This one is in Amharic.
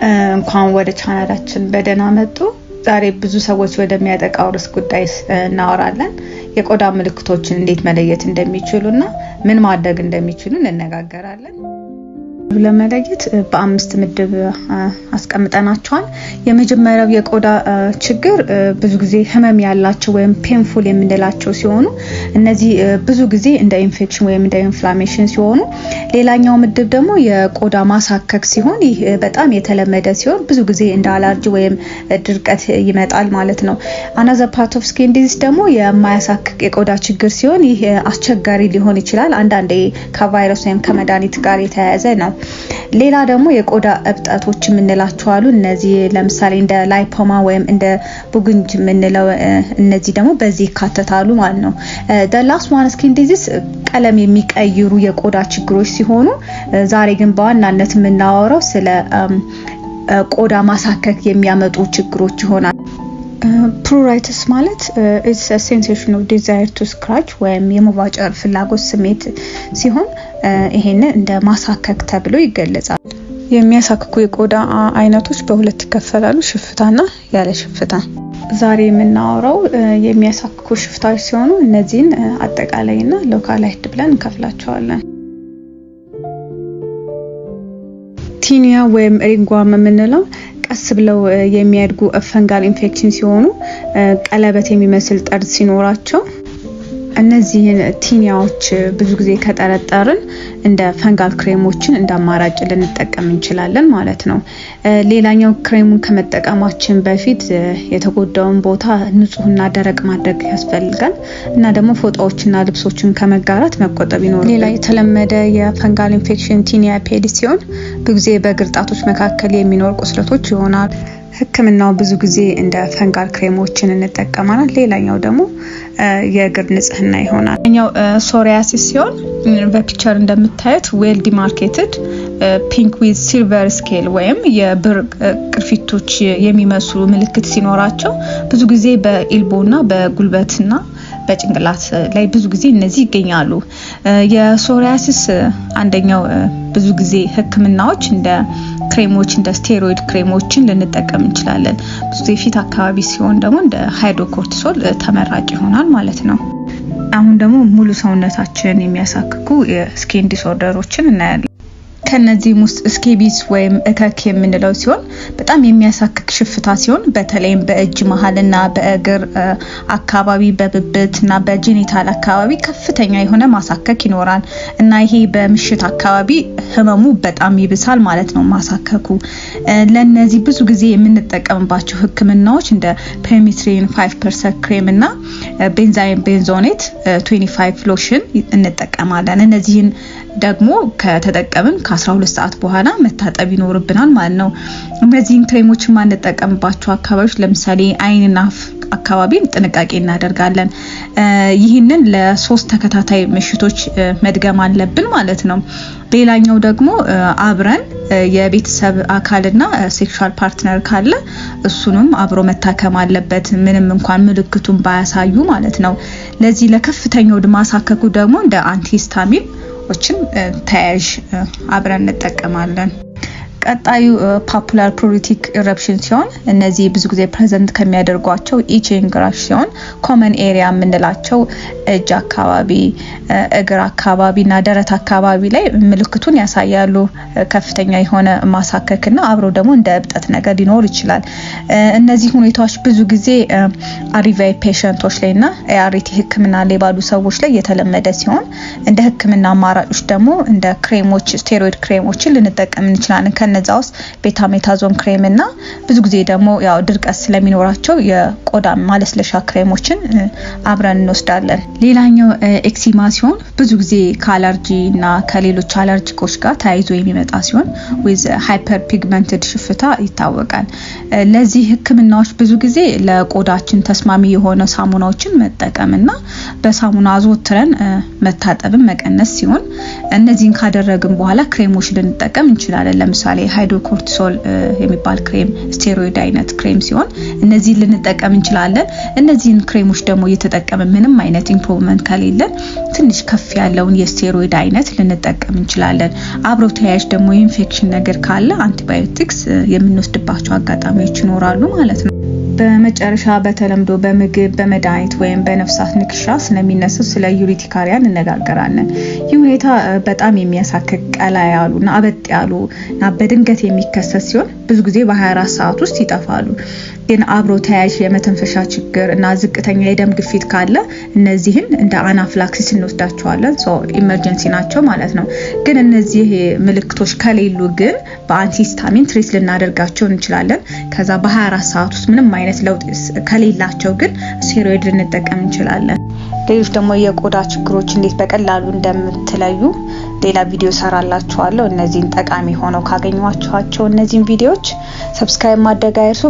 እንኳን ወደ ቻናላችን በደህና መጡ። ዛሬ ብዙ ሰዎች ወደሚያጠቃው ርዕስ ጉዳይ እናወራለን። የቆዳ ምልክቶችን እንዴት መለየት እንደሚችሉና ምን ማድረግ እንደሚችሉ እንነጋገራለን። ለመለየት በአምስት ምድብ አስቀምጠናቸዋል። የመጀመሪያው የቆዳ ችግር ብዙ ጊዜ ህመም ያላቸው ወይም ፔንፉል የምንላቸው ሲሆኑ እነዚህ ብዙ ጊዜ እንደ ኢንፌክሽን ወይም እንደ ኢንፍላሜሽን ሲሆኑ፣ ሌላኛው ምድብ ደግሞ የቆዳ ማሳከክ ሲሆን ይህ በጣም የተለመደ ሲሆን ብዙ ጊዜ እንደ አለርጂ ወይም ድርቀት ይመጣል ማለት ነው። አናዘር ፓርት ኦፍ ስኪን ዲዚዝ ደግሞ የማያሳክክ የቆዳ ችግር ሲሆን ይህ አስቸጋሪ ሊሆን ይችላል። አንዳንዴ ከቫይረስ ወይም ከመድኃኒት ጋር የተያያዘ ነው። ሌላ ደግሞ የቆዳ እብጠቶች የምንላቸው አሉ። እነዚህ ለምሳሌ እንደ ላይፖማ ወይም እንደ ቡግንጅ የምንለው እነዚህ ደግሞ በዚህ ይካተታሉ ማለት ነው። the last one skin disease ቀለም የሚቀይሩ የቆዳ ችግሮች ሲሆኑ ዛሬ ግን በዋናነት የምናወራው ስለ ቆዳ ማሳከክ የሚያመጡ ችግሮች ይሆናል። ፕሩራይትስ ማለት it's a sensation of desire to scratch ወይም የመዋጨር ፍላጎት ስሜት ሲሆን ይሄን እንደ ማሳከክ ተብሎ ይገለጻል። የሚያሳክኩ የቆዳ አይነቶች በሁለት ይከፈላሉ፣ ሽፍታና ያለ ሽፍታ። ዛሬ የምናወራው የሚያሳክኩ ሽፍታዎች ሲሆኑ እነዚህን አጠቃላይና ሎካላይዝድ ብለን እንከፍላቸዋለን። ቲኒያ ወይም ሪንጓም የምንለው ቀስ ብለው የሚያድጉ ፈንጋል ኢንፌክሽን ሲሆኑ ቀለበት የሚመስል ጠርዝ ሲኖራቸው እነዚህን ቲኒያዎች ብዙ ጊዜ ከጠረጠርን እንደ ፈንጋል ክሬሞችን እንደ አማራጭ ልንጠቀም እንችላለን ማለት ነው። ሌላኛው ክሬሙን ከመጠቀማችን በፊት የተጎዳውን ቦታ ንጹህና ደረቅ ማድረግ ያስፈልጋል እና ደግሞ ፎጣዎችና ልብሶችን ከመጋራት መቆጠብ ይኖርብናል። ሌላ የተለመደ የፈንጋል ኢንፌክሽን ቲኒያ ፔዲስ ሲሆን ብዙ ጊዜ በእግር ጣቶች መካከል የሚኖር ቁስለቶች ይሆናል። ህክምናው ብዙ ጊዜ እንደ ፈንጋል ክሬሞችን እንጠቀማለን። ሌላኛው ደግሞ የእግር ንጽህና ይሆናል። ሌላኛው ሶሪያሲስ ሲሆን በፒክቸር እንደምታዩት ዌል ዲማርኬትድ ፒንክ ዊዝ ሲልቨር ስኬል ወይም የብር ቅርፊቶች የሚመስሉ ምልክት ሲኖራቸው ብዙ ጊዜ በኢልቦና በጉልበትና በጭንቅላት ላይ ብዙ ጊዜ እነዚህ ይገኛሉ። የሶሪያሲስ አንደኛው ብዙ ጊዜ ህክምናዎች እንደ ክሬሞች እንደ ስቴሮይድ ክሬሞችን ልንጠቀም እንችላለን። ብዙ የፊት አካባቢ ሲሆን ደግሞ እንደ ሃይድሮኮርቲሶል ተመራጭ ይሆናል ማለት ነው። አሁን ደግሞ ሙሉ ሰውነታችንን የሚያሳክኩ የስኪን ዲስኦርደሮችን እናያለን። ከነዚህም ውስጥ ስኬቢስ ወይም እከክ የምንለው ሲሆን በጣም የሚያሳክክ ሽፍታ ሲሆን በተለይም በእጅ መሃልና በእግር አካባቢ በብብትና በጄኒታል አካባቢ ከፍተኛ የሆነ ማሳከክ ይኖራል እና ይሄ በምሽት አካባቢ ህመሙ በጣም ይብሳል ማለት ነው ማሳከኩ። ለነዚህ ብዙ ጊዜ የምንጠቀምባቸው ህክምናዎች እንደ ፔርሜትሪን 5% ክሬም እና ቤንዛይን ቤንዞኔት 25 ሎሽን እንጠቀማለን። እነዚህን ደግሞ ከተጠቀምን ከ12 ሰዓት በኋላ መታጠብ ይኖርብናል ማለት ነው። እነዚህን ክሬሞች ማንጠቀምባቸው አካባቢዎች ለምሳሌ አይንና አካባቢ ጥንቃቄ እናደርጋለን። ይህንን ለ3 ተከታታይ ምሽቶች መድገም አለብን ማለት ነው። ሌላኛው ደግሞ አብረን የቤተሰብ አካልና ሴክሹዋል ፓርትነር ካለ እሱንም አብሮ መታከም አለበት ምንም እንኳን ምልክቱን ባያሳዩ ማለት ነው። ለዚህ ለከፍተኛው ማሳከኩ ደግሞ እንደ አንቲሂስታሚን ተያዥ አብረን እንጠቀማለን። ቀጣዩ ፓፑላር ፕሩሪቲክ ኢረፕሽን ሲሆን እነዚህ ብዙ ጊዜ ፕሬዘንት ከሚያደርጓቸው ኢቺንግ ራሽ ሲሆን ኮመን ኤሪያ የምንላቸው እጅ አካባቢ፣ እግር አካባቢና ደረት አካባቢ ላይ ምልክቱን ያሳያሉ። ከፍተኛ የሆነ ማሳከክና አብሮ ደግሞ እንደ እብጠት ነገር ሊኖር ይችላል። እነዚህ ሁኔታዎች ብዙ ጊዜ አሪቫይ ፔሸንቶች ላይና ኤአርቲ ህክምና ላይ ባሉ ሰዎች ላይ የተለመደ ሲሆን እንደ ህክምና አማራጮች ደግሞ እንደ ክሬሞች ስቴሮይድ ክሬሞችን ልንጠቀም እንችላለን። ከነዛ ውስጥ ቤታሜታዞን ክሬም እና ብዙ ጊዜ ደግሞ ያው ድርቀት ስለሚኖራቸው የቆዳ ማለስለሻ ክሬሞችን አብረን እንወስዳለን። ሌላኛው ኤክሲማ ሲሆን ብዙ ጊዜ ከአለርጂ እና ከሌሎች አለርጂኮች ጋር ተያይዞ የሚመጣ ሲሆን with ሃይፐር ፒግመንትድ ሽፍታ ይታወቃል። ለዚህ ህክምናዎች ብዙ ጊዜ ለቆዳችን ተስማሚ የሆነ ሳሙናዎችን መጠቀምና በሳሙና አዘውትረን መታጠብን መቀነስ ሲሆን እነዚህን ካደረግን በኋላ ክሬሞች ልንጠቀም እንችላለን። ለምሳሌ ለምሳሌ ሃይድሮኮርቲሶል የሚባል ክሬም ስቴሮይድ አይነት ክሬም ሲሆን እነዚህ ልንጠቀም እንችላለን። እነዚህን ክሬሞች ደግሞ እየተጠቀመ ምንም አይነት ኢምፕሩቭመንት ከሌለ ትንሽ ከፍ ያለውን የስቴሮይድ አይነት ልንጠቀም እንችላለን። አብሮ ተያያዥ ደግሞ ኢንፌክሽን ነገር ካለ አንቲባዮቲክስ የምንወስድባቸው አጋጣሚዎች ይኖራሉ ማለት ነው። በመጨረሻ በተለምዶ በምግብ በመድኃኒት ወይም በነፍሳት ንክሻ ስለሚነሱ ስለ ዩሪቲካሪያ እንነጋገራለን። ይህ ሁኔታ በጣም የሚያሳክክ ቀላ ያሉና አበጥ ያሉና በድንገት የሚከሰት ሲሆን ብዙ ጊዜ በ24 ሰዓት ውስጥ ይጠፋሉ። ግን አብሮ ተያያዥ የመተንፈሻ ችግር እና ዝቅተኛ የደም ግፊት ካለ እነዚህን እንደ አናፍላክሲስ እንወስዳቸዋለን። ኢመርጀንሲ ናቸው ማለት ነው። ግን እነዚህ ምልክቶች ከሌሉ ግን በአንቲሂስታሚን ትሪት ልናደርጋቸው እንችላለን። ከዛ በ24 ሰዓት ውስጥ ምንም አይነት ለውጥ ከሌላቸው ግን ስቴሮይድ ልንጠቀም እንችላለን። ሌሎች ደግሞ የቆዳ ችግሮች እንዴት በቀላሉ እንደምትለዩ ሌላ ቪዲዮ ሰራላችኋለሁ። እነዚህን ጠቃሚ ሆነው ካገኘኋቸው እነዚህን ቪዲዮዎች ሰብስክራይብ ማድረግ አይርሱ።